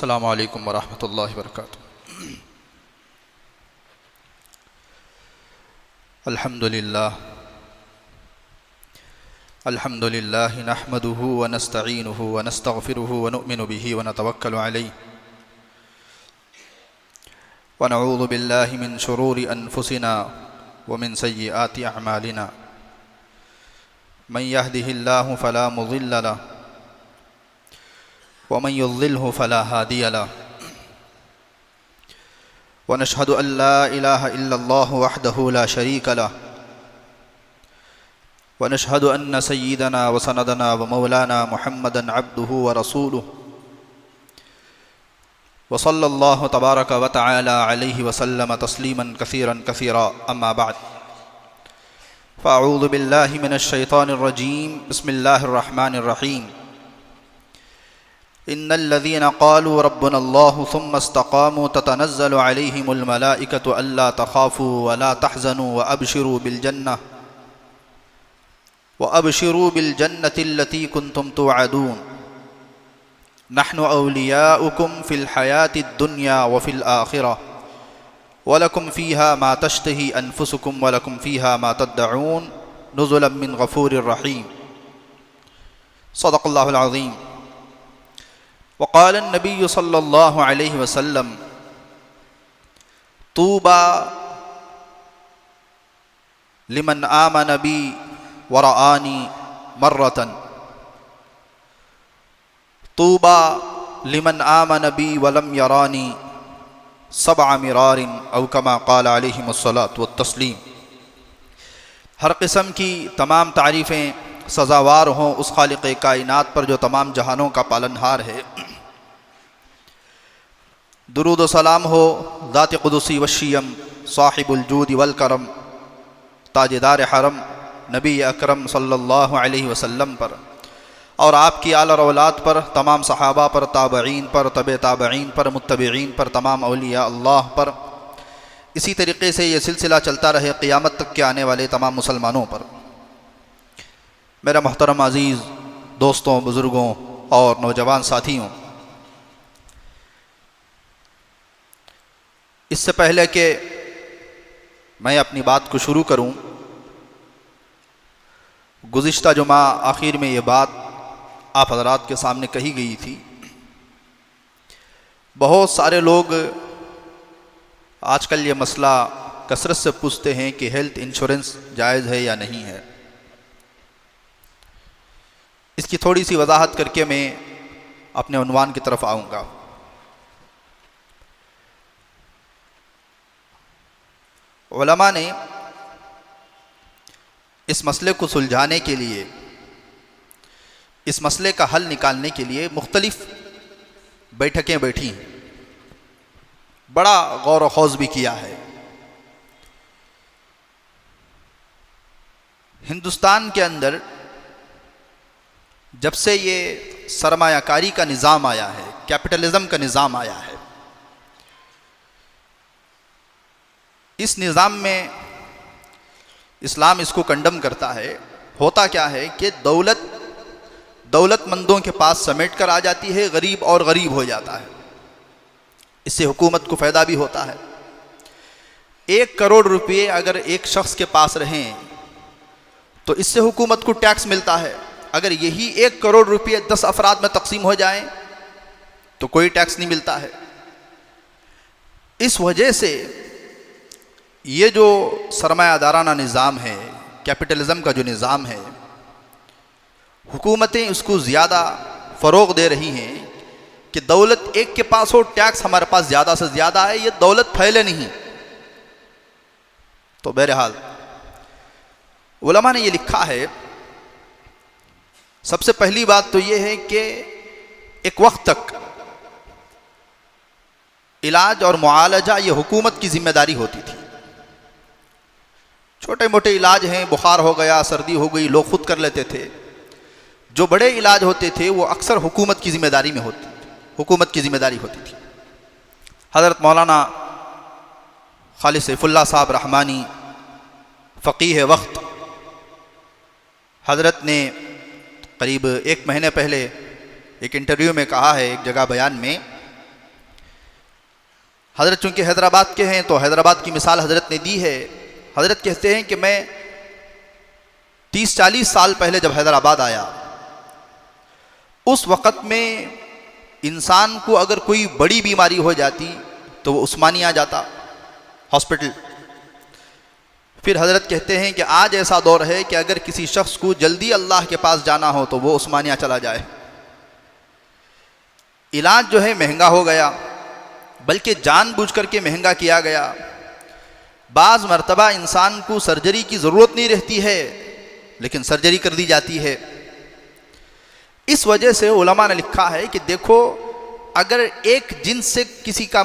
السلام علیکم ورحمۃ اللہ وبرکاتہ۔ الحمد للہ نحمده ونستعینه ونستغفره ونؤمن به ونتوکل علیہ ونعوذ باللہ من شرور انفسنا ومن سیئات اعمالنا من يهده اللہ فلا مضل له ومن يضلله فلا هادي له ونشهد أن لا إله إلا الله وحده لا شريك له ونشهد أن سيدنا وسندنا ومولانا محمدا عبده ورسوله وصلى الله تبارك وتعالى عليه وسلم تسليما كثيرا كثيرا أما بعد فأعوذ بالله من الشيطان الرجيم بسم الله الرحمن الرحيم ان الذين قالوا ربنا الله ثم استقاموا تتنزل عليهم الملائكة الا تخافوا ولا تحزنوا وابشروا بالجنة التي كنتم توعدون نحن اولياؤكم في الحياة الدنيا وفي الآخرة ولكم فيها ما تشتهي انفسكم ولكم فيها ما تدعون نزلا من غفور رحيم صدق الله العظيم وقال النبي صلى الله عليه وسلم طوبى لمن آمن بي ورآني مرة طوبى لمن آمن بي ولم يراني 7 مرار او كما قال عليهم الصلاة والتسليم۔ ہر قسم کی تمام تعریفیں سزاوار ہوں اس خالق کائنات پر جو تمام جہانوں کا پالنہار ہے۔ درود و سلام ہو ذات قدسی وشیم صاحب الجود والکرم تاجدار حرم نبی اکرم صلی اللہ علیہ وسلم پر اور آپ کی آل اور اولاد پر، تمام صحابہ پر، تابعین پر، تبع تابعین پر، متبعین پر، تمام اولیاء اللہ پر، اسی طریقے سے یہ سلسلہ چلتا رہے قیامت تک کے آنے والے تمام مسلمانوں پر۔ میرا محترم عزیز دوستوں، بزرگوں اور نوجوان ساتھیوں، اس سے پہلے کہ میں اپنی بات کو شروع کروں، گزشتہ جمعہ آخر میں یہ بات آپ حضرات کے سامنے کہی گئی تھی۔ بہت سارے لوگ آج کل یہ مسئلہ کثرت سے پوچھتے ہیں کہ ہیلتھ انشورنس جائز ہے یا نہیں ہے۔ اس کی تھوڑی سی وضاحت کر کے میں اپنے عنوان کی طرف آؤں گا۔ علماء نے اس مسئلے کو سلجھانے کے لیے، اس مسئلے کا حل نکالنے کے لیے مختلف بیٹھکیں بیٹھی ہیں، بڑا غور و خوض بھی کیا ہے۔ ہندوستان کے اندر جب سے یہ سرمایہ کاری کا نظام آیا ہے، کیپٹلزم کا نظام آیا ہے، اس نظام میں اسلام اس کو کنڈم کرتا ہے۔ ہوتا کیا ہے کہ دولت مندوں کے پاس سمیٹ کر آ جاتی ہے، غریب اور غریب ہو جاتا ہے۔ اس سے حکومت کو فائدہ بھی ہوتا ہے۔ 1 کروڑ روپے اگر ایک شخص کے پاس رہیں تو اس سے حکومت کو ٹیکس ملتا ہے۔ اگر یہی 1 کروڑ روپے 10 افراد میں تقسیم ہو جائیں تو کوئی ٹیکس نہیں ملتا ہے۔ اس وجہ سے یہ جو سرمایہ دارانہ نظام ہے، کیپٹلزم کا جو نظام ہے، حکومتیں اس کو زیادہ فروغ دے رہی ہیں کہ دولت ایک کے پاس ہو، ٹیکس ہمارے پاس زیادہ سے زیادہ ہے، یہ دولت پھیلے نہیں۔ تو بہرحال علماء نے یہ لکھا ہے، سب سے پہلی بات تو یہ ہے کہ ایک وقت تک علاج اور معالجہ یہ حکومت کی ذمہ داری ہوتی تھی۔ چھوٹے موٹے علاج ہیں، بخار ہو گیا، سردی ہو گئی، لوگ خود کر لیتے تھے۔ جو بڑے علاج ہوتے تھے وہ اکثر حکومت کی ذمہ داری میں ہوتی تھی، حکومت کی ذمہ داری ہوتی تھی۔ حضرت مولانا خالد سیف اللہ صاحب رحمانی فقیہ وقت، حضرت نے قریب 1 مہینے پہلے ایک انٹرویو میں کہا ہے، ایک جگہ بیان میں، حضرت چونکہ حیدرآباد کے ہیں تو حیدرآباد کی مثال حضرت نے دی ہے. حضرت کہتے ہیں کہ میں 30-40 سال پہلے جب حیدرآباد آیا، اس وقت میں انسان کو اگر کوئی بڑی بیماری ہو جاتی تو وہ عثمانیہ جاتا ہاسپٹل. پھر حضرت کہتے ہیں کہ آج ایسا دور ہے کہ اگر کسی شخص کو جلدی اللہ کے پاس جانا ہو تو وہ عثمانیہ چلا جائے. علاج جو ہے مہنگا ہو گیا، بلکہ جان بوجھ کر کے مہنگا کیا گیا. بعض مرتبہ انسان کو سرجری کی ضرورت نہیں رہتی ہے لیکن سرجری کر دی جاتی ہے. اس وجہ سے علماء نے لکھا ہے کہ دیکھو، اگر ایک جنس سے کسی کا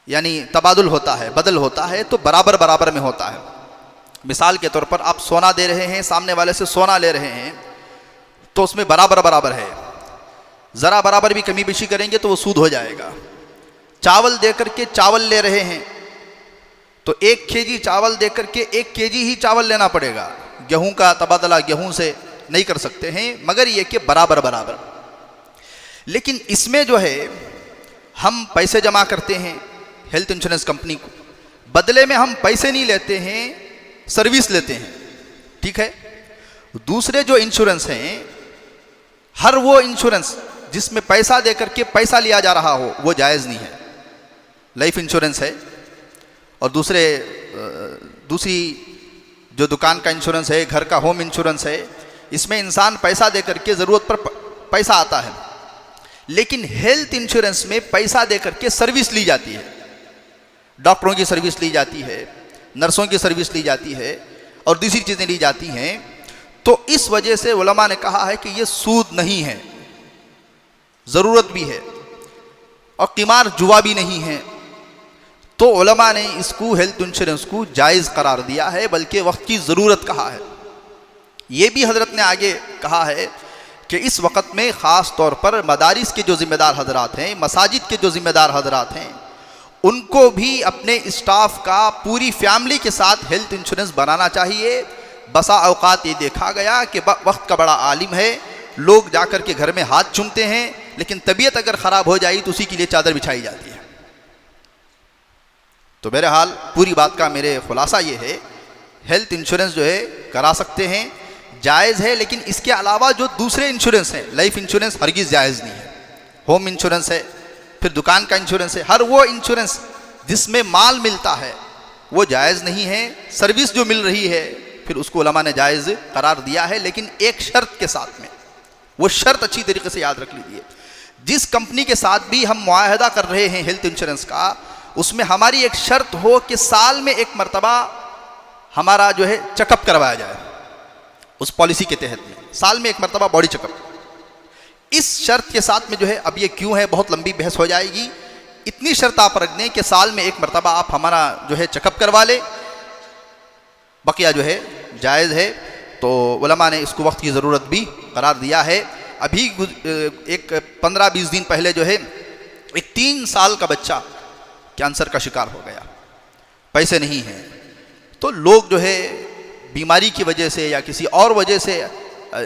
یعنی تبادل ہوتا ہے، بدل ہوتا ہے، تو برابر برابر میں ہوتا ہے. مثال کے طور پر آپ سونا دے رہے ہیں، سامنے والے سے سونا لے رہے ہیں، تو اس میں برابر برابر ہے. ذرا برابر بھی کمی بیشی کریں گے تو وہ سود ہو جائے گا. چاول دے کر کے چاول لے رہے ہیں تو 1 kg چاول دے کر کے 1 kg ہی چاول لینا پڑے گا. گیہوں کا تبادلہ گیہوں سے نہیں کر سکتے ہیں، مگر یہ کہ برابر برابر. لیکن اس میں جو ہے ہم پیسے جمع کرتے ہیں ہیلتھ انشورنس کمپنی کو، بدلے میں ہم پیسے نہیں لیتے ہیں، سروس لیتے ہیں. ٹھیک ہے. دوسرے جو انشورنس ہیں، ہر وہ انشورنس جس میں پیسہ دے کر کے پیسہ لیا جا رہا ہو وہ جائز نہیں ہے. لائف انشورنس ہے اور دوسری جو دکان کا انشورنس ہے، گھر کا ہوم انشورنس ہے، اس میں انسان پیسہ دے کر کے ضرورت پر پیسہ آتا ہے. لیکن ہیلتھ انشورنس میں پیسہ دے کر کے سروس لی جاتی ہے. ڈاکٹروں کی سروس لی جاتی ہے، نرسوں کی سروس لی جاتی ہے اور دوسری چیزیں لی جاتی ہیں. تو اس وجہ سے علماء نے کہا ہے کہ یہ سود نہیں ہے، ضرورت بھی ہے، اور قمار جوا بھی نہیں ہے. تو علماء نے اس کو ہیلتھ انشورنس کو جائز قرار دیا ہے، بلکہ وقت کی ضرورت کہا ہے. یہ بھی حضرت نے آگے کہا ہے کہ اس وقت میں خاص طور پر مدارس کے جو ذمہ دار حضرات ہیں، مساجد کے جو ذمہ دار حضرات ہیں، ان کو بھی اپنے اسٹاف کا پوری فیملی کے ساتھ ہیلتھ انشورنس بنانا چاہیے. بسا اوقات یہ دیکھا گیا کہ وقت کا بڑا عالم ہے، لوگ جا کر کے گھر میں ہاتھ چومتے ہیں، لیکن طبیعت اگر خراب ہو جائے تو اسی کے لیے چادر بچھائی جاتی ہے. تو بہرحال پوری بات کا میرے خلاصہ یہ ہے، ہیلتھ انشورنس جو ہے کرا سکتے ہیں، جائز ہے. لیکن اس کے علاوہ جو دوسرے انشورنس ہیں، لائف انشورنس ہرگز جائز نہیں ہے. ہوم انشورنس ہے، پھر دکان کا انشورنس ہے، ہر وہ انشورنس جس میں مال ملتا ہے وہ جائز نہیں ہے. سروس جو مل رہی ہے پھر اس کو علماء نے جائز قرار دیا ہے، لیکن ایک شرط کے ساتھ میں. وہ شرط اچھی طریقے سے یاد رکھ لیجیے. جس کمپنی کے ساتھ بھی ہم معاہدہ کر رہے ہیں ہیلتھ انشورنس کا، اس میں ہماری ایک شرط ہو کہ سال میں ایک مرتبہ ہمارا جو ہے چیک اپ کروایا جائے. اس پالیسی کے تحت میں سال میں ایک مرتبہ باڈی چیک اپ. اس شرط کے ساتھ میں جو ہے، اب یہ کیوں ہے بہت لمبی بحث ہو جائے گی، اتنی شرط آپ رکھ دیں کہ سال میں ایک مرتبہ آپ ہمارا جو ہے چیک اپ کروا لیں، بقیہ جو ہے جائز ہے. تو علماء نے اس کو وقت کی ضرورت بھی قرار دیا ہے. ابھی ایک 15-20 دن پہلے جو ہے ایک 3 سال کا بچہ کینسر کا شکار ہو گیا. پیسے نہیں ہیں تو لوگ جو ہے بیماری کی وجہ سے یا کسی اور وجہ سے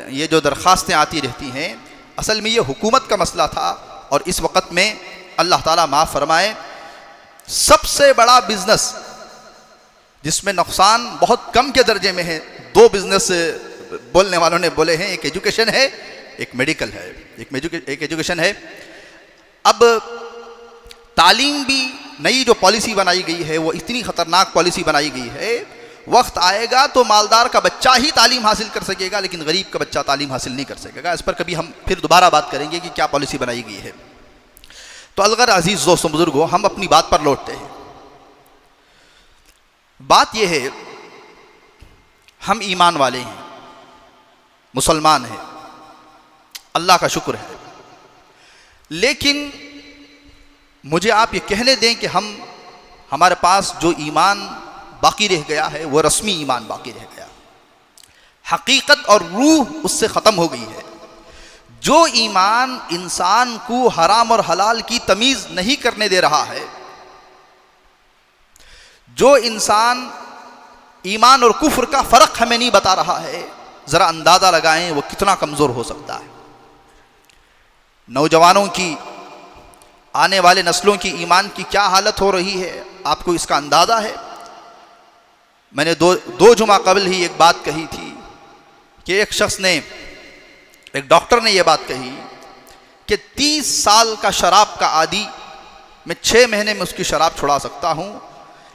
یہ جو درخواستیں آتی رہتی ہیں، اصل میں یہ حکومت کا مسئلہ تھا. اور اس وقت میں اللہ تعالیٰ معاف فرمائے، سب سے بڑا بزنس جس میں نقصان بہت کم کے درجے میں ہے، 2 بزنس بولنے والوں نے بولے ہیں، ایک ایجوکیشن ہے، ایک میڈیکل ہے. ایک ایجوکیشن ہے. اب تعلیم بھی نئی جو پالیسی بنائی گئی ہے وہ اتنی خطرناک پالیسی بنائی گئی ہے، وقت آئے گا تو مالدار کا بچہ ہی تعلیم حاصل کر سکے گا لیکن غریب کا بچہ تعلیم حاصل نہیں کر سکے گا. اس پر کبھی ہم پھر دوبارہ بات کریں گے کہ کیا پالیسی بنائی گئی ہے. تو الغرض عزیز دوستوں بزرگوں، ہم اپنی بات پر لوٹتے ہیں. بات یہ ہے، ہم ایمان والے ہیں، مسلمان ہیں، اللہ کا شکر ہے، لیکن مجھے آپ یہ کہنے دیں کہ ہمارے پاس جو ایمان باقی رہ گیا ہے وہ رسمی ایمان باقی رہ گیا، حقیقت اور روح اس سے ختم ہو گئی ہے. جو ایمان انسان کو حرام اور حلال کی تمیز نہیں کرنے دے رہا ہے، جو انسان ایمان اور کفر کا فرق ہمیں نہیں بتا رہا ہے، ذرا اندازہ لگائیں وہ کتنا کمزور ہو سکتا ہے. نوجوانوں کی آنے والے نسلوں کی ایمان کی کیا حالت ہو رہی ہے، آپ کو اس کا اندازہ ہے؟ میں نے دو جمعہ قبل ہی ایک بات کہی تھی کہ ایک شخص نے، ایک ڈاکٹر نے یہ بات کہی کہ 30 سال کا شراب کا عادی میں 6 مہینے میں اس کی شراب چھڑا سکتا ہوں،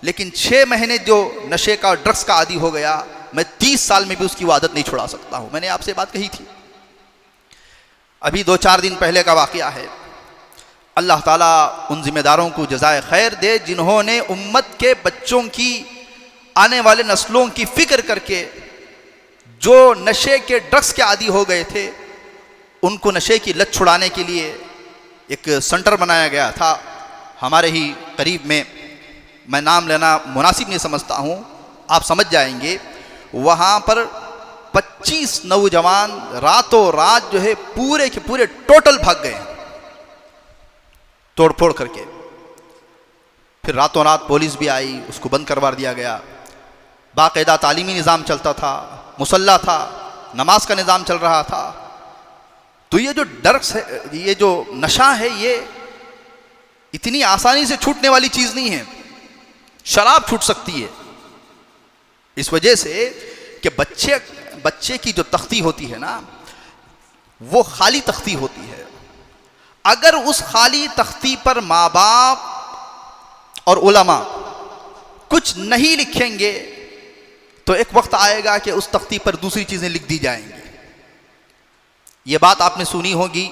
لیکن 6 مہینے جو نشے کا اور ڈرگس کا عادی ہو گیا، میں 30 سال میں بھی اس کی وہ عادت نہیں چھڑا سکتا ہوں۔ میں نے آپ سے بات کہی تھی، ابھی 2-4 دن پہلے کا واقعہ ہے۔ اللہ تعالیٰ ان ذمہ داروں کو جزائے خیر دے جنہوں نے امت کے بچوں کی، آنے والے نسلوں کی فکر کر کے جو نشے کے ڈرگس کے عادی ہو گئے تھے ان کو نشے کی لت چھڑانے کے لیے ایک سنٹر بنایا گیا تھا ہمارے ہی قریب میں نام لینا مناسب نہیں سمجھتا ہوں، آپ سمجھ جائیں گے۔ وہاں پر 25 نوجوان راتوں رات جو ہے پورے کے پورے ٹوٹل بھاگ گئے توڑ پھوڑ کر کے۔ پھر راتوں رات پولیس بھی آئی، اس کو بند کروا دیا گیا۔ باقاعدہ تعلیمی نظام چلتا تھا، مصلی تھا، نماز کا نظام چل رہا تھا۔ تو یہ جو ڈرگس ہے، یہ جو نشہ ہے، یہ اتنی آسانی سے چھوٹنے والی چیز نہیں ہے۔ شراب چھوٹ سکتی ہے اس وجہ سے کہ بچے کی جو تختی ہوتی ہے نا، وہ خالی تختی ہوتی ہے۔ اگر اس خالی تختی پر ماں باپ اور علماء کچھ نہیں لکھیں گے تو ایک وقت آئے گا کہ اس تختی پر دوسری چیزیں لکھ دی جائیں گی۔ یہ بات آپ نے سنی ہوگی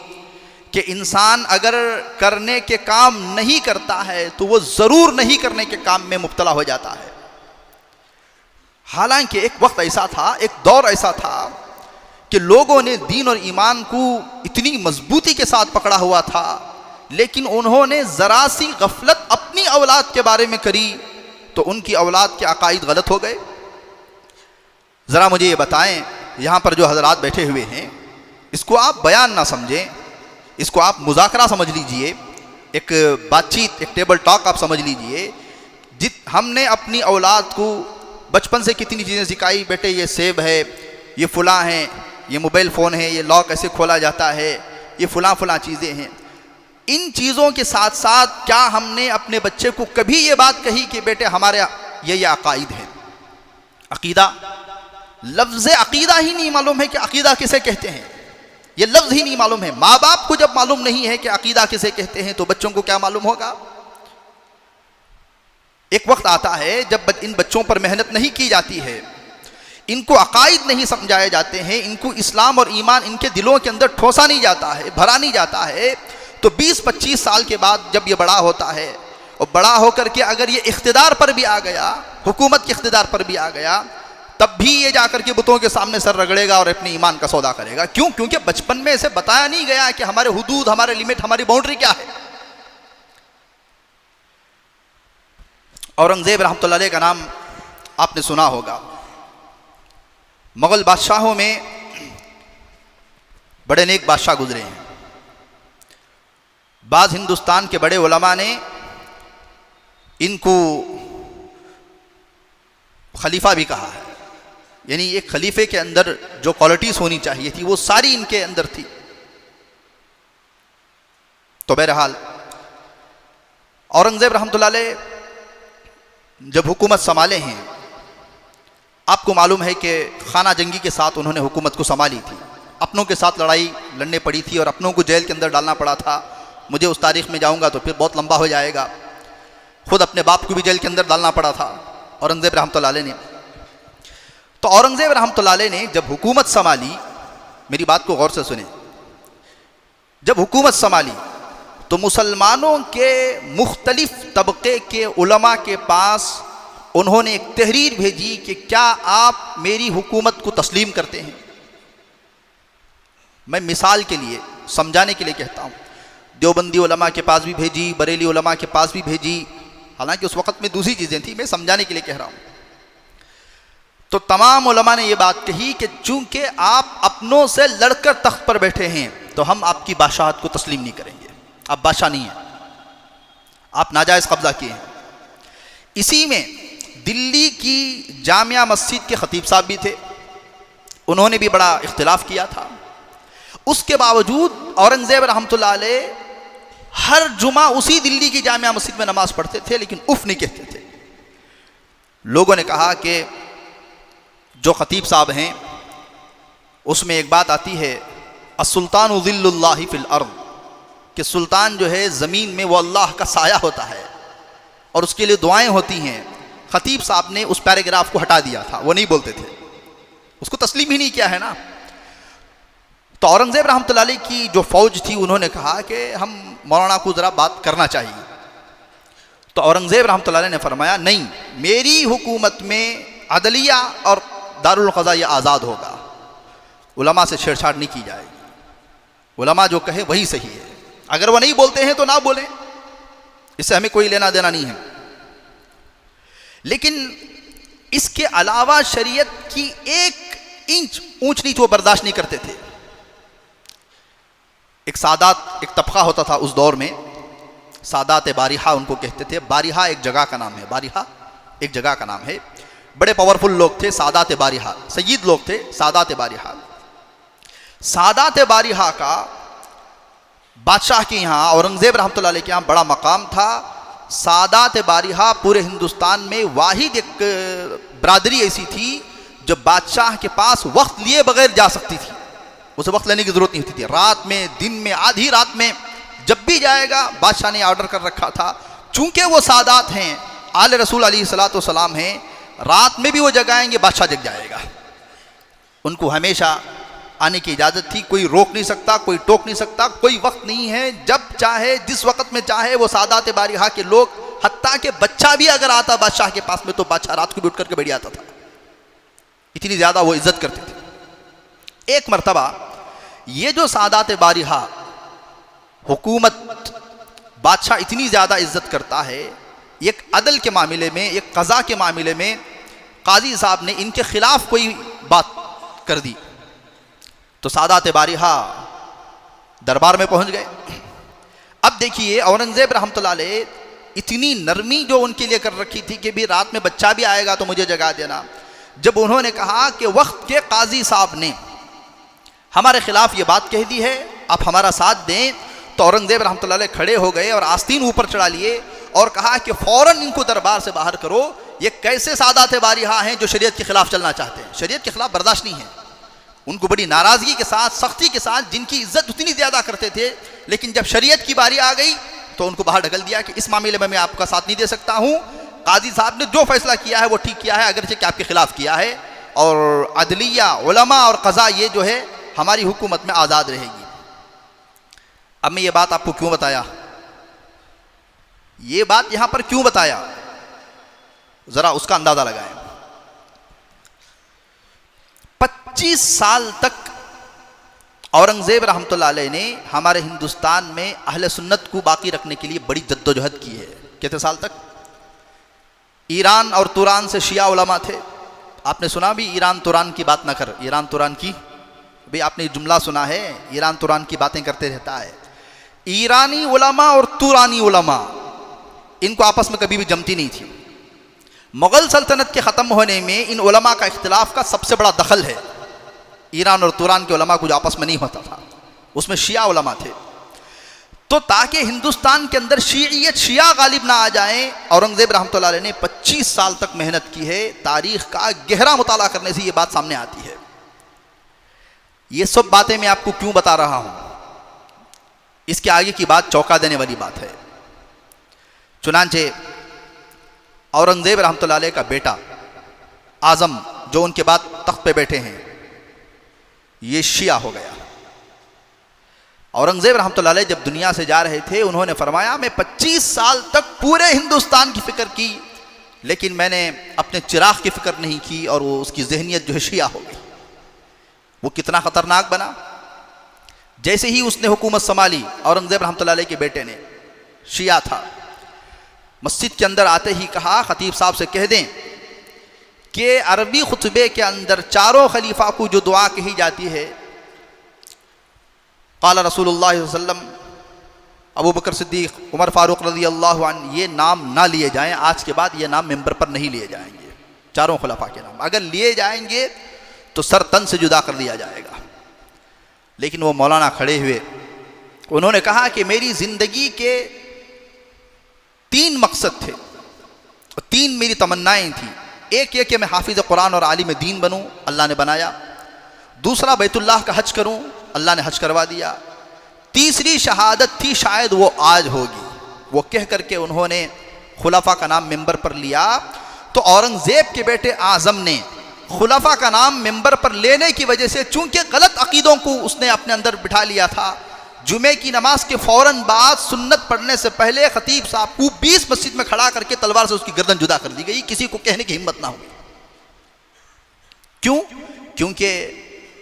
کہ انسان اگر کرنے کے کام نہیں کرتا ہے تو وہ ضرور نہیں کرنے کے کام میں مبتلا ہو جاتا ہے۔ حالانکہ ایک وقت ایسا تھا، ایک دور ایسا تھا کہ لوگوں نے دین اور ایمان کو اتنی مضبوطی کے ساتھ پکڑا ہوا تھا، لیکن انہوں نے ذرا سی غفلت اپنی اولاد کے بارے میں کری تو ان کی اولاد کے عقائد غلط ہو گئے۔ ذرا مجھے یہ بتائیں، یہاں پر جو حضرات بیٹھے ہوئے ہیں، اس کو آپ بیان نہ سمجھیں، اس کو آپ مذاکرہ سمجھ لیجئے، ایک بات چیت، ایک ٹیبل ٹاک آپ سمجھ لیجئے۔ ہم نے اپنی اولاد کو بچپن سے کتنی چیزیں سکھائی، بیٹے یہ سیب ہے، یہ فلاں ہیں، یہ موبائل فون ہے، یہ لاک ایسے کھولا جاتا ہے، یہ فلاں چیزیں ہیں۔ ان چیزوں کے ساتھ ساتھ کیا ہم نے اپنے بچے کو کبھی یہ بات کہی کہ بیٹے ہمارے یہ عقائد ہیں؟ عقیدہ، لفظ عقیدہ ہی نہیں معلوم ہے کہ عقیدہ کسے کہتے ہیں، یہ لفظ ہی نہیں معلوم ہے۔ ماں باپ کو جب معلوم نہیں ہے کہ عقیدہ کسے کہتے ہیں تو بچوں کو کیا معلوم ہوگا؟ ایک وقت آتا ہے جب ان بچوں پر محنت نہیں کی جاتی ہے، ان کو عقائد نہیں سمجھائے جاتے ہیں، ان کو اسلام اور ایمان ان کے دلوں کے اندر ٹھوسا نہیں جاتا ہے، بھرا نہیں جاتا ہے، تو 20-25 سال کے بعد جب یہ بڑا ہوتا ہے اور بڑا ہو کر کے اگر یہ اقتدار پر بھی آ گیا، حکومت کے اقتدار پر بھی آ گیا، تب بھی یہ جا کر کے بتوں کے سامنے سر رگڑے گا اور اپنے ایمان کا سودا کرے گا۔ کیوں؟ کیونکہ بچپن میں اسے بتایا نہیں گیا کہ ہمارے حدود، ہمارے لیمٹ، ہماری باؤنڈری کیا ہے۔ اورنگزیب رحمۃ اللہ علیہ کا نام آپ نے سنا ہوگا۔ مغل بادشاہوں میں بڑے نیک بادشاہ گزرے ہیں۔ بعض ہندوستان کے بڑے علماء نے ان کو خلیفہ بھی کہا ہے، یعنی ایک خلیفے کے اندر جو کوالٹیز ہونی چاہیے تھی وہ ساری ان کے اندر تھی۔ تو بہرحال اورنگزیب رحمۃ اللہ علیہ جب حکومت سنبھالے ہیں، آپ کو معلوم ہے کہ خانہ جنگی کے ساتھ انہوں نے حکومت کو سنبھالی تھی، اپنوں کے ساتھ لڑائی لڑنے پڑی تھی اور اپنوں کو جیل کے اندر ڈالنا پڑا تھا۔ مجھے اس تاریخ میں جاؤں گا تو پھر بہت لمبا ہو جائے گا۔ خود اپنے باپ کو بھی جیل کے اندر ڈالنا پڑا تھا اورنگزیب رحمۃ اللہ علیہ نے۔ تو اورنگزیب رحمۃ اللہ علیہ نے جب حکومت سنبھالی، میری بات کو غور سے سنیں، جب حکومت سنبھالی تو مسلمانوں کے مختلف طبقے کے علماء کے پاس انہوں نے ایک تحریر بھیجی کہ کیا آپ میری حکومت کو تسلیم کرتے ہیں؟ میں مثال کے لیے، سمجھانے کے لیے کہتا ہوں، دیوبندی علماء کے پاس بھی بھیجی، بریلی علماء کے پاس بھی بھیجی، حالانکہ اس وقت میں دوسری چیزیں تھیں، میں سمجھانے کے لیے کہہ رہا ہوں۔ تو تمام علماء نے یہ بات کہی کہ چونکہ آپ اپنوں سے لڑ کر تخت پر بیٹھے ہیں تو ہم آپ کی بادشاہت کو تسلیم نہیں کریں گے، آپ بادشاہ نہیں ہیں، آپ ناجائز قبضہ کیے ہیں۔ اسی میں دلی کی جامعہ مسجد کے خطیب صاحب بھی تھے، انہوں نے بھی بڑا اختلاف کیا تھا۔ اس کے باوجود اورنگزیب رحمۃ اللہ علیہ ہر جمعہ اسی دلی کی جامعہ مسجد میں نماز پڑھتے تھے لیکن اف نہیں کہتے تھے۔ لوگوں نے کہا کہ جو خطیب صاحب ہیں اس میں ایک بات آتی ہے السلطان ظل اللہ فی الارض، کہ سلطان جو ہے زمین میں وہ اللہ کا سایہ ہوتا ہے اور اس کے لیے دعائیں ہوتی ہیں۔ خطیب صاحب نے اس پیراگراف کو ہٹا دیا تھا، وہ نہیں بولتے تھے، اس کو تسلیم ہی نہیں کیا ہے نا۔ تو اورنگزیب رحمۃ اللہ علیہ کی جو فوج تھی انہوں نے کہا کہ ہم مولانا کو ذرا بات کرنا چاہیے۔ تو اورنگزیب رحمۃ اللہ علیہ نے فرمایا نہیں، میری حکومت میں عدلیہ اور دارالقضاء یہ آزاد ہوگا، علماء سے چھیڑ چھاڑ نہیں کی جائے گی، علماء جو کہے وہی صحیح ہے، اگر وہ نہیں بولتے ہیں تو نہ بولیں، اس سے ہمیں کوئی لینا دینا نہیں ہے۔ لیکن اس کے علاوہ شریعت کی ایک انچ اونچ نیچ وہ برداشت نہیں کرتے تھے۔ ایک سادات ایک طبقہ ہوتا تھا اس دور میں، سادات باریحہ ان کو کہتے تھے۔ باریحہ ایک جگہ کا نام ہے، باریحہ ایک جگہ کا نام ہے، بڑے پاورفل لوگ تھے سادات باریحہ، سید لوگ تھے سادات باریحہ۔ سادات باریحہ کا بادشاہ کے یہاں اورنگزیب رحمۃ اللہ علیہ کے یہاں بڑا مقام تھا۔ سادات باریحہ پورے ہندوستان میں واحد ایک برادری ایسی تھی جو بادشاہ کے پاس وقت لیے بغیر جا سکتی تھی، اسے وقت لینے کی ضرورت نہیں ہوتی تھی، رات میں دن میں آدھی رات میں جب بھی جائے گا، بادشاہ نے آرڈر کر رکھا تھا۔ چونکہ وہ سادات ہیں، آل رسول علیہ الصلوۃ والسلام ہیں، رات میں بھی وہ جگائیں گے بادشاہ جگ جائے گا، ان کو ہمیشہ آنے کی اجازت تھی، کوئی روک نہیں سکتا، کوئی ٹوک نہیں سکتا، کوئی وقت نہیں ہے، جب چاہے جس وقت میں چاہے وہ سادات باریحہ کے لوگ، حتیٰ کہ بچہ بھی اگر آتا بادشاہ کے پاس میں تو بادشاہ رات کو بھی اٹھ کر کے بیٹھ جاتا تھا، اتنی زیادہ وہ عزت کرتے تھے۔ ایک مرتبہ یہ جو سادات باریحہ حکومت بادشاہ اتنی زیادہ عزت کرتا ہے، ایک عدل کے معاملے میں، ایک قضاء کے معاملے میں قاضی صاحب نے ان کے خلاف کوئی بات کر دی تو سادات باریحہ دربار میں پہنچ گئے۔ اب دیکھیے اورنگزیب رحمۃ اللہ علیہ اتنی نرمی جو ان کے لیے کر رکھی تھی کہ بھی رات میں بچہ بھی آئے گا تو مجھے جگا دینا، جب انہوں نے کہا کہ وقت کے قاضی صاحب نے ہمارے خلاف یہ بات کہہ دی ہے، آپ ہمارا ساتھ دیں، تو اورنگزیب رحمۃ اللہ علیہ کھڑے ہو گئے اور آستین اوپر چڑھا لیے اور کہا کہ فوراً ان کو دربار سے باہر کرو، یہ کیسے سادات باریحہ ہیں جو شریعت کے خلاف چلنا چاہتے ہیں، شریعت کے خلاف برداشت نہیں ہے۔ ان کو بڑی ناراضگی کے ساتھ، سختی کے ساتھ، جن کی عزت اتنی زیادہ کرتے تھے، لیکن جب شریعت کی باری آ گئی تو ان کو باہر ڈھکل دیا کہ اس معاملے میں آپ کا ساتھ نہیں دے سکتا ہوں، قاضی صاحب نے جو فیصلہ کیا ہے وہ ٹھیک کیا ہے، اگرچہ کہ آپ کے خلاف کیا ہے، اور عدلیہ، علماء اور قضاء یہ جو ہے ہماری حکومت میں آزاد رہے گی۔ اب میں یہ بات آپ کو کیوں بتایا، یہ بات یہاں پر کیوں بتایا، ذرا اس کا اندازہ لگائیں۔ 25 سال تک اورنگزیب رحمۃ اللہ علیہ نے ہمارے ہندوستان میں اہل سنت کو باقی رکھنے کے لیے بڑی جدوجہد کی ہے۔ کتنے سال تک؟ ایران اور توران سے شیعہ علماء تھے، آپ نے سنا بھی ایران توران کی بات نہ کر، ایران توران کی، بھی آپ نے جملہ سنا ہے، ایران توران کی باتیں کرتے رہتا ہے۔ ایرانی علماء اور تورانی علماء ان کو آپس میں کبھی بھی جمتی نہیں تھی۔ مغل سلطنت کے ختم ہونے میں ان علماء کا اختلاف کا سب سے بڑا دخل ہے۔ ایران اور توران کے علماء کو جو آپس میں نہیں ہوتا تھا، اس میں شیعہ علماء تھے۔ تو تاکہ ہندوستان کے اندر شیعیت، شیعہ غالب نہ آ جائیں، اورنگزیب رحمۃ اللہ علیہ نے 25 سال تک محنت کی ہے۔ تاریخ کا گہرا مطالعہ کرنے سے یہ بات سامنے آتی ہے۔ یہ سب باتیں میں آپ کو کیوں بتا رہا ہوں، اس کے آگے کی بات چونکا دینے والی بات ہے۔ چنانچہ اورنگزیب رحمۃ اللہ علیہ کا بیٹا اعظم جو ان کے بعد تخت پہ بیٹھے ہیں، یہ شیعہ ہو گیا۔ اورنگزیب رحمۃ اللہ علیہ جب دنیا سے جا رہے تھے، انہوں نے فرمایا میں 25 سال تک پورے ہندوستان کی فکر کی، لیکن میں نے اپنے چراغ کی فکر نہیں کی، اور وہ اس کی ذہنیت جو ہے شیعہ ہو گئی۔ وہ کتنا خطرناک بنا، جیسے ہی اس نے حکومت سنبھالی، اورنگزیب رحمۃ اللہ علیہ کے بیٹے نے، شیعہ تھا، مسجد کے اندر آتے ہی کہا خطیب صاحب سے کہہ دیں کہ عربی خطبے کے اندر چاروں خلیفہ کو جو دعا کہی جاتی ہے، قال رسول اللہ صلی اللہ علیہ وسلم، ابو بکر صدیق، عمر فاروق رضی اللہ عنہ، یہ نام نہ لیے جائیں، آج کے بعد یہ نام ممبر پر نہیں لیے جائیں گے، چاروں خلفاء کے نام اگر لیے جائیں گے تو سر تن سے جدا کر دیا جائے گا۔ لیکن وہ مولانا کھڑے ہوئے انہوں نے کہا کہ میری زندگی کے 3 مقصد تھے، 3 میری تمنائیں تھیں۔ ایک یہ کہ میں حافظ قرآن اور عالم دین بنوں، اللہ نے بنایا۔ دوسرا بیت اللہ کا حج کروں، اللہ نے حج کروا دیا۔ تیسری شہادت تھی، شاید وہ آج ہوگی۔ وہ کہہ کر کے انہوں نے خلفاء کا نام ممبر پر لیا۔ تو اورنگزیب کے بیٹے اعظم نے خلفاء کا نام ممبر پر لینے کی وجہ سے، چونکہ غلط عقیدوں کو اس نے اپنے اندر بٹھا لیا تھا، جمعے کی نماز کے فوراً بعد سنت پڑھنے سے پہلے خطیب صاحب کو 20 مسجد میں کھڑا کر کے تلوار سے اس کی گردن جدا کر دی گئی، کسی کو کہنے کی ہمت نہ ہوئی۔ کیوں؟ کیونکہ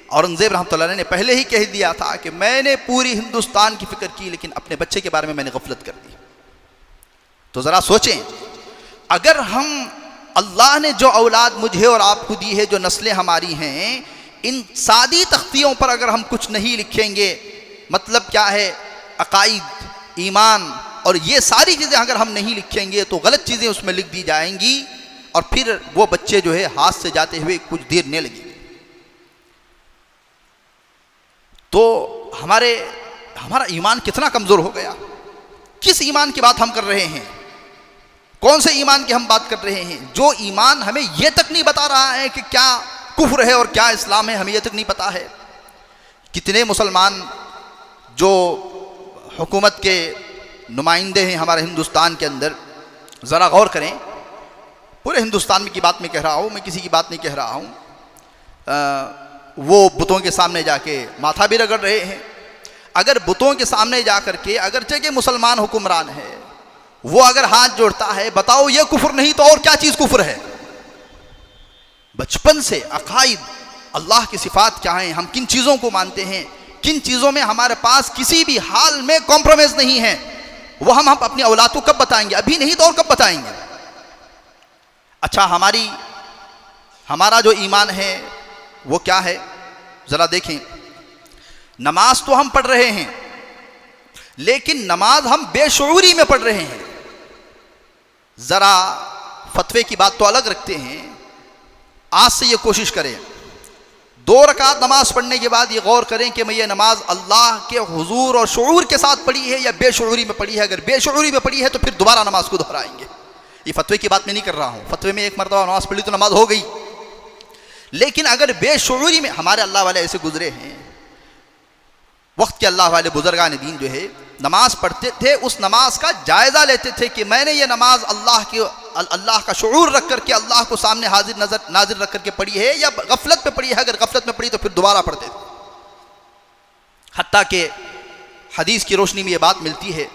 اورنگزیب رحمۃ اللہ علیہ نے پہلے ہی کہہ دیا تھا کہ میں نے پوری ہندوستان کی فکر کی، لیکن اپنے بچے کے بارے میں نے غفلت کر دی۔ تو ذرا سوچیں، اگر ہم اللہ نے جو اولاد مجھے اور آپ کو دی ہے، جو نسلیں ہماری ہیں، ان سادی تختیوں پر اگر ہم کچھ نہیں لکھیں گے، مطلب کیا ہے، عقائد، ایمان اور یہ ساری چیزیں اگر ہم نہیں لکھیں گے تو غلط چیزیں اس میں لکھ دی جائیں گی، اور پھر وہ بچے جو ہے ہاتھ سے جاتے ہوئے کچھ دیر نہیں لگے گی۔ تو ہمارا ایمان کتنا کمزور ہو گیا۔ کس ایمان کی بات ہم کر رہے ہیں؟ کون سے ایمان کی ہم بات کر رہے ہیں؟ جو ایمان ہمیں یہ تک نہیں بتا رہا ہے کہ کیا کفر ہے اور کیا اسلام ہے، ہمیں یہ تک نہیں پتا ہے۔ کتنے مسلمان جو حکومت کے نمائندے ہیں ہمارے ہندوستان کے اندر، ذرا غور کریں، پورے ہندوستان کی بات میں کہہ رہا ہوں، میں کسی کی بات نہیں کہہ رہا ہوں، وہ بتوں کے سامنے جا کے ماتھا بھی رگڑ رہے ہیں۔ اگر بتوں کے سامنے جا کر کے، اگرچہ کہ مسلمان حکمران ہے، وہ اگر ہاتھ جوڑتا ہے، بتاؤ یہ کفر نہیں تو اور کیا چیز کفر ہے؟ بچپن سے عقائد، اللہ کی صفات کیا ہیں، ہم کن چیزوں کو مانتے ہیں، کن چیزوں میں ہمارے پاس کسی بھی حال میں کمپرومائز نہیں ہے، وہ ہم اپنی اولاد کو کب بتائیں گے؟ ابھی نہیں تو اور کب بتائیں گے؟ اچھا، ہمارا جو ایمان ہے وہ کیا ہے؟ ذرا دیکھیں، نماز تو ہم پڑھ رہے ہیں، لیکن نماز ہم بے شعوری میں پڑھ رہے ہیں۔ ذرا فتوے کی بات تو الگ رکھتے ہیں، آج سے یہ کوشش کریں، 2 رکعت نماز پڑھنے کے بعد یہ غور کریں کہ میں یہ نماز اللہ کے حضور اور شعور کے ساتھ پڑھی ہے یا بے شعوری میں پڑھی ہے۔ اگر بے شعوری میں پڑھی ہے تو پھر دوبارہ نماز کو دہرائیں گے۔ یہ فتوے کی بات میں نہیں کر رہا ہوں، فتوے میں ایک مرتبہ نماز پڑھی تو نماز ہو گئی، لیکن اگر بے شعوری میں، ہمارے اللہ والے ایسے گزرے ہیں، وقت کے اللہ والے بزرگان دین جو ہے نماز پڑھتے تھے، اس نماز کا جائزہ لیتے تھے کہ میں نے یہ نماز اللہ کا شعور رکھ کر کے، اللہ کو سامنے ناظر رکھ کر کے پڑھی ہے یا غفلت پہ پڑھی ہے۔ اگر غفلت میں پڑھی تو پھر دوبارہ پڑھتے تھے۔ حتیٰ کہ حدیث کی روشنی میں یہ بات ملتی ہے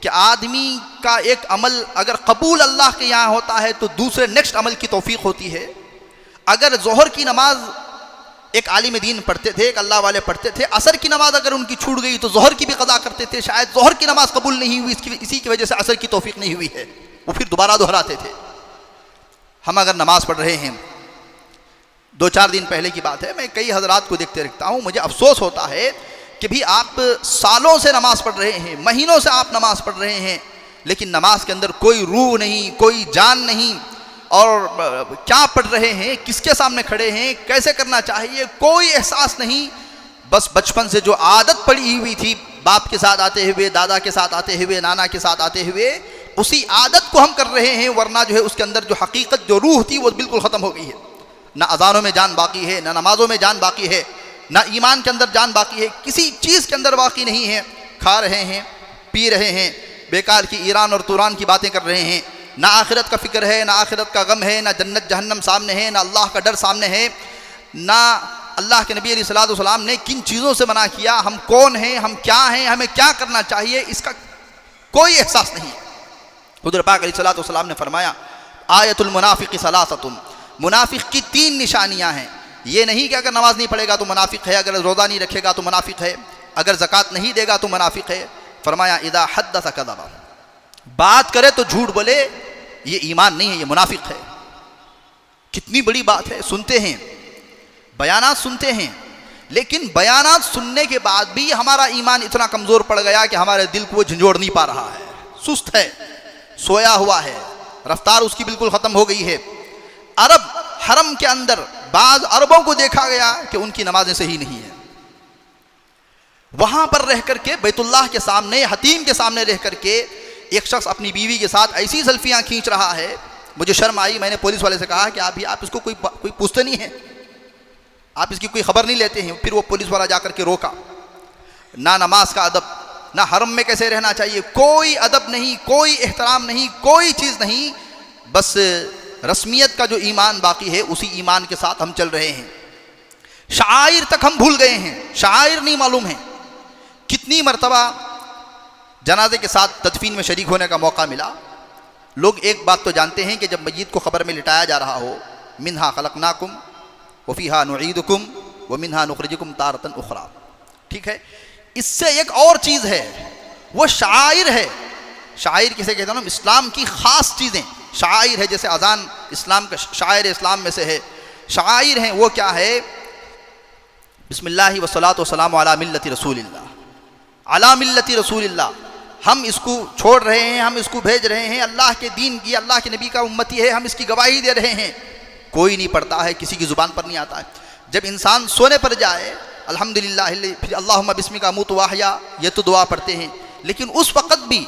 کہ آدمی کا ایک عمل اگر قبول اللہ کے یہاں ہوتا ہے تو دوسرے نیکسٹ عمل کی توفیق ہوتی ہے۔ اگر ظہر کی نماز ایک عالم دین پڑھتے تھے، ایک اللہ والے پڑھتے تھے، عصر کی نماز اگر ان کی چھوٹ گئی تو ظہر کی بھی قضا کرتے تھے، شاید ظہر کی نماز قبول نہیں ہوئی، اسی کی وجہ سے عصر کی توفیق نہیں ہوئی ہے، وہ پھر دوبارہ دہراتے تھے۔ ہم اگر نماز پڑھ رہے ہیں، 2-4 دن پہلے کی بات ہے، میں کئی حضرات کو دیکھتے رکھتا ہوں، مجھے افسوس ہوتا ہے کہ بھی آپ سالوں سے نماز پڑھ رہے ہیں، مہینوں سے آپ نماز پڑھ رہے ہیں، لیکن نماز کے اندر کوئی روح نہیں، کوئی جان نہیں، اور کیا پڑھ رہے ہیں، کس کے سامنے کھڑے ہیں، کیسے کرنا چاہیے، کوئی احساس نہیں۔ بس بچپن سے جو عادت پڑی ہوئی تھی، باپ کے ساتھ آتے ہوئے، دادا کے ساتھ آتے ہوئے، نانا کے ساتھ آتے ہوئے، اسی عادت کو ہم کر رہے ہیں، ورنہ جو ہے اس کے اندر جو حقیقت، جو روح تھی، وہ بالکل ختم ہو گئی ہے۔ نہ اذانوں میں جان باقی ہے، نہ نمازوں میں جان باقی ہے، نہ ایمان کے اندر جان باقی ہے، کسی چیز کے اندر باقی نہیں ہے۔ کھا رہے ہیں، پی رہے ہیں، بیکار کی ایران اور توران کی باتیں کر رہے ہیں، نہ آخرت کا فکر ہے، نہ آخرت کا غم ہے، نہ جنت جہنم سامنے ہے، نہ اللہ کا ڈر سامنے ہے، نہ اللہ کے نبی علیہ الصلوۃ والسلام نے کن چیزوں سے منع کیا، ہم کون ہیں، ہم کیا ہیں، ہمیں کیا کرنا چاہیے، اس کا کوئی احساس نہیں ہے۔ حضور پاک علیہ الصلوۃ والسلام نے فرمایا، آیت المنافق ثلاثۃ، منافق کی 3 نشانیاں ہیں۔ یہ نہیں کہ اگر نماز نہیں پڑھے گا تو منافق ہے، اگر روزہ نہیں رکھے گا تو منافق ہے، اگر زکوٰۃ نہیں دے گا تو منافق ہے۔ فرمایا اذا حدث کذب، بات کرے تو جھوٹ بولے، یہ ایمان نہیں ہے، یہ منافق ہے۔ کتنی بڑی بات ہے، سنتے ہیں، بیانات سنتے ہیں، لیکن بیانات سننے کے بعد بھی ہمارا ایمان اتنا کمزور پڑ گیا کہ ہمارے دل کو وہ جھنجھوڑ نہیں پا رہا ہے، سست ہے، سویا ہوا ہے، رفتار اس کی بالکل ختم ہو گئی ہے۔ عرب حرم کے اندر بعض عربوں کو دیکھا گیا کہ ان کی نمازیں صحیح نہیں ہیں، وہاں پر رہ کر کے بیت اللہ کے سامنے حتیم کے سامنے رہ کر کے ایک شخص اپنی بیوی کے ساتھ ایسی سیلفیاں کھینچ رہا ہے، مجھے شرم آئی. میں نے پولیس والے سے کہا کہ آپ اس کو کوئی پوچھتے نہیں ہیں، آپ اس کی کوئی خبر نہیں لیتے ہیں. پھر وہ پولیس والا جا کر کے روکا. نہ نماز کا ادب، نہ حرم میں کیسے رہنا چاہیے، کوئی ادب نہیں، کوئی احترام نہیں، کوئی چیز نہیں. بس رسمیت کا جو ایمان باقی ہے اسی ایمان کے ساتھ ہم چل رہے ہیں. شعائر تک ہم بھول گئے ہیں، شعائر نہیں معلوم ہیں. کتنی مرتبہ جنازے کے ساتھ تدفین میں شریک ہونے کا موقع ملا. لوگ ایک بات تو جانتے ہیں کہ جب میت کو قبر میں لٹایا جا رہا ہو، منہا خلقناکم وفیہا نعیدکم ومنہا نخرجکم تارۃ اخری، ٹھیک ہے. اس سے ایک اور چیز ہے، وہ شعائر ہے. شعائر کسے کہتے ہیں؟ اسلام کی خاص چیزیں شعائر ہے. جیسے اذان اسلام کا شعائر اسلام میں سے ہے. شعائر ہیں وہ کیا ہے؟ بسم اللہ والصلاۃ والسلام علی ملت رسول اللہ، علی ملت رسول اللہ. ہم اس کو چھوڑ رہے ہیں، ہم اس کو بھیج رہے ہیں، اللہ کے دین کی، اللہ کے نبی کا امتی ہے، ہم اس کی گواہی دے رہے ہیں. کوئی نہیں پڑھتا ہے، کسی کی زبان پر نہیں آتا ہے. جب انسان سونے پر جائے، الحمدللہ، پھر اللہم بسمک اموت واحیا، یہ تو دعا پڑھتے ہیں. لیکن اس وقت بھی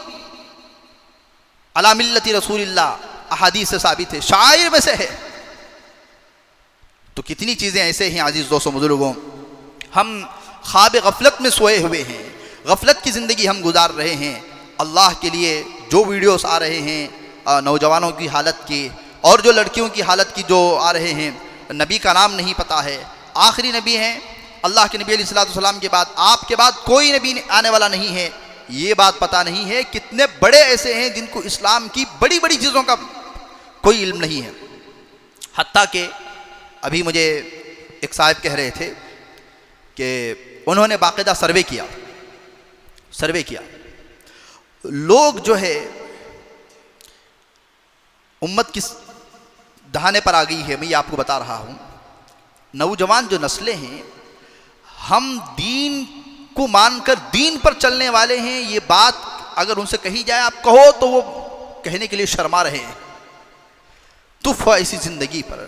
علی ملت رسول اللہ احادیث سے ثابت ہے، شاعر میں سے ہے. تو کتنی چیزیں ایسے ہیں عزیز دوستوں بزرگوں، ہم خواب غفلت میں سوئے ہوئے ہیں، غفلت کی زندگی ہم گزار رہے ہیں. اللہ کے لیے جو ویڈیوز آ رہے ہیں نوجوانوں کی حالت کی اور جو لڑکیوں کی حالت کی جو آ رہے ہیں، نبی کا نام نہیں پتہ ہے. آخری نبی ہیں اللہ کے نبی علیہ الصلوۃ والسلام کے بعد، آپ کے بعد کوئی نبی آنے والا نہیں ہے، یہ بات پتہ نہیں ہے. کتنے بڑے ایسے ہیں جن کو اسلام کی بڑی بڑی چیزوں کا کوئی علم نہیں ہے. حتیٰ کہ ابھی مجھے ایک صاحب کہہ رہے تھے کہ انہوں نے باقاعدہ سروے کیا. لوگ جو ہے امت کس دہانے پر آ گئی ہے، میں یہ آپ کو بتا رہا ہوں. نوجوان جو نسلیں ہیں، ہم دین کو مان کر دین پر چلنے والے ہیں. یہ بات اگر ان سے کہی جائے، آپ کہو تو وہ کہنے کے لیے شرما رہے ہیں. تف ایسی زندگی پر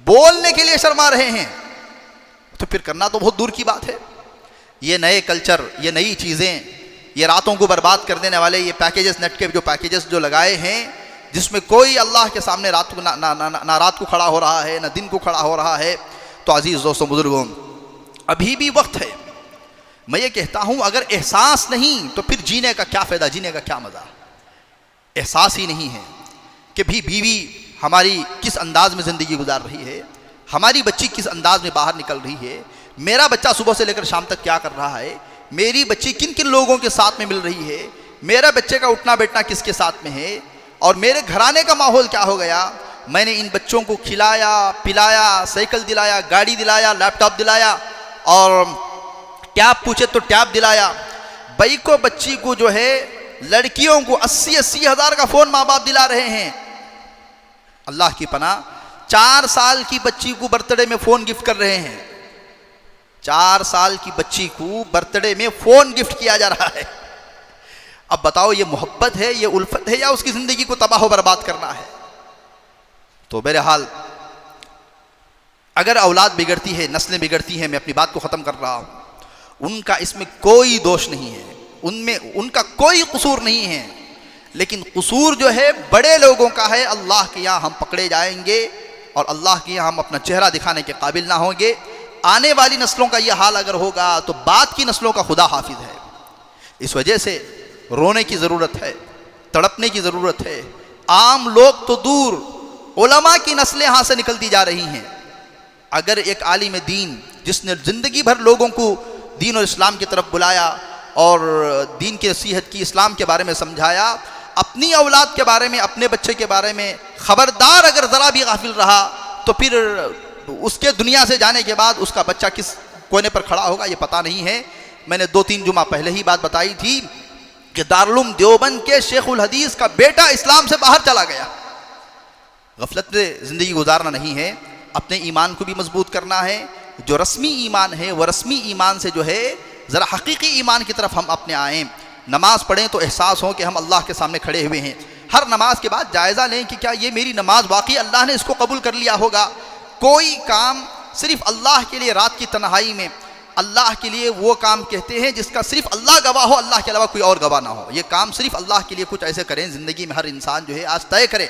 بولنے کے لیے شرما رہے ہیں، تو پھر کرنا تو بہت دور کی بات ہے. یہ نئے کلچر، یہ نئی چیزیں، یہ راتوں کو برباد کر دینے والے یہ پیکیجز، نیٹ کے جو پیکیجز جو لگائے ہیں، جس میں کوئی اللہ کے سامنے رات کو نہ رات کو کھڑا ہو رہا ہے، نہ دن کو کھڑا ہو رہا ہے. تو عزیز دوستوں بزرگوں، ابھی بھی وقت ہے. میں یہ کہتا ہوں اگر احساس نہیں تو پھر جینے کا کیا فائدہ، جینے کا کیا مزہ. احساس ہی نہیں ہے کہ بھی بیوی ہماری کس انداز میں زندگی گزار رہی ہے، ہماری بچی کس انداز میں باہر نکل رہی ہے، میرا بچہ صبح سے لے کر شام تک کیا کر رہا ہے، میری بچی کن کن لوگوں کے ساتھ میں مل رہی ہے، میرا بچے کا اٹھنا بیٹھنا کس کے ساتھ میں ہے، اور میرے گھرانے کا ماحول کیا ہو گیا. میں نے ان بچوں کو کھلایا پلایا، سائیکل دلایا، گاڑی دلایا، لیپ ٹاپ دلایا، اور ٹیپ پوچھے تو ٹیپ دلایا. بھائی کو بچی کو جو ہے لڑکیوں کو 80 ہزار کا فون ماں باپ دلا رہے ہیں. اللہ کی پناہ، 4 سال کی بچی کو برتھ ڈے میں فون گفٹ کر رہے ہیں. 4 سال کی بچی کو برتھ ڈے میں فون گفٹ کیا جا رہا ہے. اب بتاؤ یہ محبت ہے، یہ الفت ہے، یا اس کی زندگی کو تباہ و برباد کرنا ہے. تو بہرحال اگر اولاد بگڑتی ہے، نسلیں بگڑتی ہیں، میں اپنی بات کو ختم کر رہا ہوں، ان کا اس میں کوئی دوش نہیں ہے، ان کا کوئی قصور نہیں ہے. لیکن قصور جو ہے بڑے لوگوں کا ہے. اللہ کے یہاں ہم پکڑے جائیں گے اور اللہ کے یہاں ہم اپنا چہرہ دکھانے کے قابل نہ ہوں گے. آنے والی نسلوں کا یہ حال اگر ہوگا تو بعد کی نسلوں کا خدا حافظ ہے. اس وجہ سے رونے کی ضرورت ہے، تڑپنے کی ضرورت ہے. عام لوگ تو دور، علماء کی نسلیں ہاں سے نکلتی جا رہی ہیں. اگر ایک عالم دین جس نے زندگی بھر لوگوں کو دین اور اسلام کی طرف بلایا اور دین کی نصیحت کی، اسلام کے بارے میں سمجھایا، اپنی اولاد کے بارے میں، اپنے بچے کے بارے میں خبردار اگر ذرا بھی غافل رہا تو پھر اس کے دنیا سے جانے کے بعد اس کا بچہ کس کونے پر کھڑا ہوگا یہ پتہ نہیں ہے. میں نے 2-3 جمعہ پہلے ہی بات بتائی تھی کہ دارالعلوم دیوبند کے شیخ الحدیث کا بیٹا اسلام سے باہر چلا گیا. غفلت میں زندگی گزارنا نہیں ہے، اپنے ایمان کو بھی مضبوط کرنا ہے. جو رسمی ایمان ہے وہ رسمی ایمان سے جو ہے ذرا حقیقی ایمان کی طرف ہم اپنے آئیں. نماز پڑھیں تو احساس ہو کہ ہم اللہ کے سامنے کھڑے ہوئے ہیں. ہر نماز کے بعد جائزہ لیں کہ کیا یہ میری نماز واقعی اللہ نے اس کو قبول کر لیا ہوگا. کوئی کام صرف اللہ کے لیے رات کی تنہائی میں اللہ کے لیے وہ کام کہتے ہیں جس کا صرف اللہ گواہ ہو، اللہ کے علاوہ کوئی اور گواہ نہ ہو۔ یہ کام صرف اللہ کے لیے کچھ ایسے کریں زندگی میں، ہر انسان جو ہے آج طے کرے،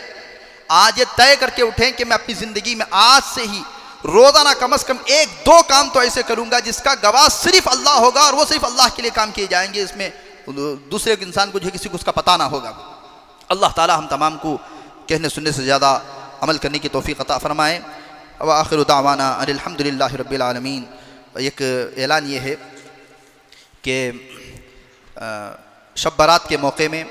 آج یہ طے کر کے اٹھیں کہ میں اپنی زندگی میں آج سے ہی روزانہ کم از کم 1-2 کام تو ایسے کروں گا جس کا گواہ صرف اللہ ہوگا، اور وہ صرف اللہ کے لیے کام کیے جائیں گے، اس میں دوسرے انسان کو جو ہے کسی کو اس کا پتہ نہ ہوگا۔ اللہ تعالی ہم تمام کو کہنے سننے سے زیادہ عمل کرنے کی توفیق عطا فرمائے۔ وآخر دعوانا ان الحمدللہ رب العالمین۔ ایک اعلان یہ ہے کہ شب برات کے موقع میں